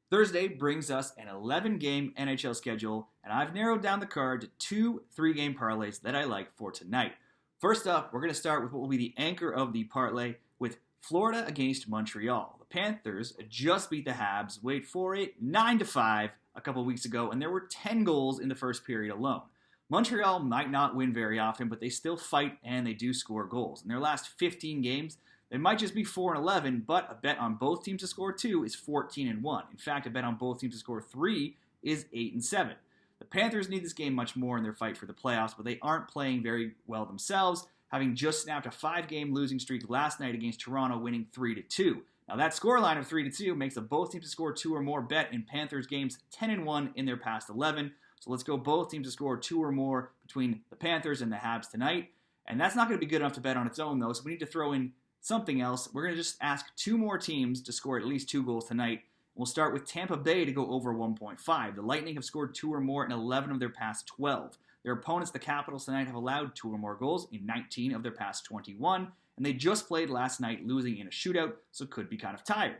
Thursday brings us an 11-game NHL schedule, and I've narrowed down the card to two 3-game parlays that I like for tonight. First up, we're going to start with what will be the anchor of the parlay with Florida against Montreal. The Panthers just beat the Habs, wait for it, 9-5 a couple weeks ago, and there were 10 goals in the first period alone. Montreal might not win very often, but they still fight and they do score goals. In their last 15 games, they might just be 4-11, but a bet on both teams to score 2 is 14-1. In fact, a bet on both teams to score 3 is 8-7. The Panthers need this game much more in their fight for the playoffs, but they aren't playing very well themselves, having just snapped a 5-game losing streak last night against Toronto, winning 3-2. Now that scoreline of 3-2 makes the both teams to score 2 or more bet in Panthers games 10-1 in their past 11. So let's go both teams to score 2 or more between the Panthers and the Habs tonight. And that's not going to be good enough to bet on its own, though, so we need to throw in something else. We're going to just ask 2 more teams to score at least 2 goals tonight. We'll start with Tampa Bay to go over 1.5. The Lightning have scored 2 or more in 11 of their past 12. Their opponents, the Capitals, tonight have allowed 2 or more goals in 19 of their past 21, and they just played last night, losing in a shootout, so could be kind of tired.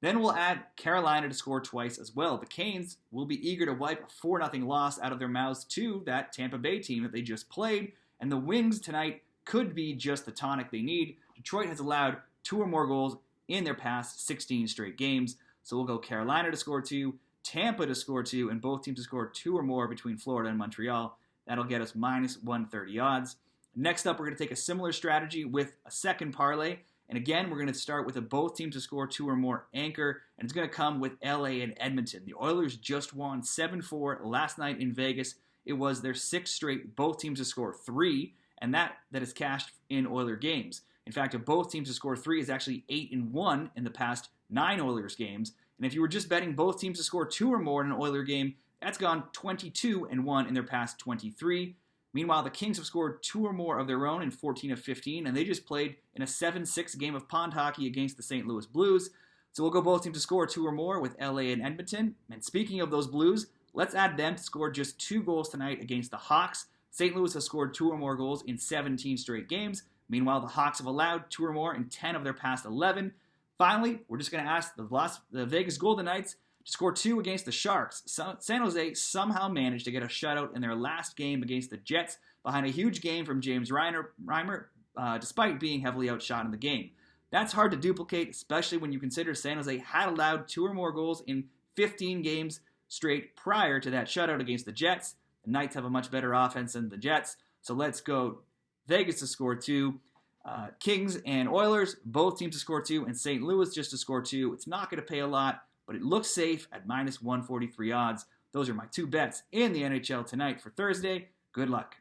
Then we'll add Carolina to score twice as well. The Canes will be eager to wipe a 4-0 loss out of their mouths to that Tampa Bay team that they just played, and the Wings tonight could be just the tonic they need. Detroit has allowed 2 or more goals in their past 16 straight games, so we'll go Carolina to score 2, Tampa to score 2, and both teams to score 2 or more between Florida and Montreal. That'll get us minus 130 odds. Next up, we're going to take a similar strategy with a second parlay. And again, we're going to start with a both teams to score 2 or more anchor, and it's going to come with LA and Edmonton. The Oilers just won 7-4 last night in Vegas. It was their 6th straight both teams to score 3, and that is cashed in Oiler games. In fact, if both teams to score 3 is actually 8-1 in the past 9 Oilers games. And if you were just betting both teams to score 2 or more in an Oiler game, that's gone 22-1 in their past 23. Meanwhile, the Kings have scored 2 or more of their own in 14 of 15, and they just played in a 7-6 game of pond hockey against the St. Louis Blues. So we'll go both teams to score 2 or more with LA and Edmonton. And speaking of those Blues, let's add them to score just 2 goals tonight against the Hawks. St. Louis has scored 2 or more goals in 17 straight games. Meanwhile, the Hawks have allowed 2 or more in 10 of their past 11. Finally, we're just going to ask the Vegas Golden Knights to score 2 against the Sharks. San Jose somehow managed to get a shutout in their last game against the Jets behind a huge game from James Reimer, despite being heavily outshot in the game. That's hard to duplicate, especially when you consider San Jose had allowed 2 or more goals in 15 games straight prior to that shutout against the Jets. The Knights have a much better offense than the Jets, so let's go Vegas to score 2. Kings and Oilers, both teams to score 2, and St. Louis just to score 2. It's not going to pay a lot, but it looks safe at minus 143 odds. Those are my 2 bets in the NHL tonight for Thursday. Good luck.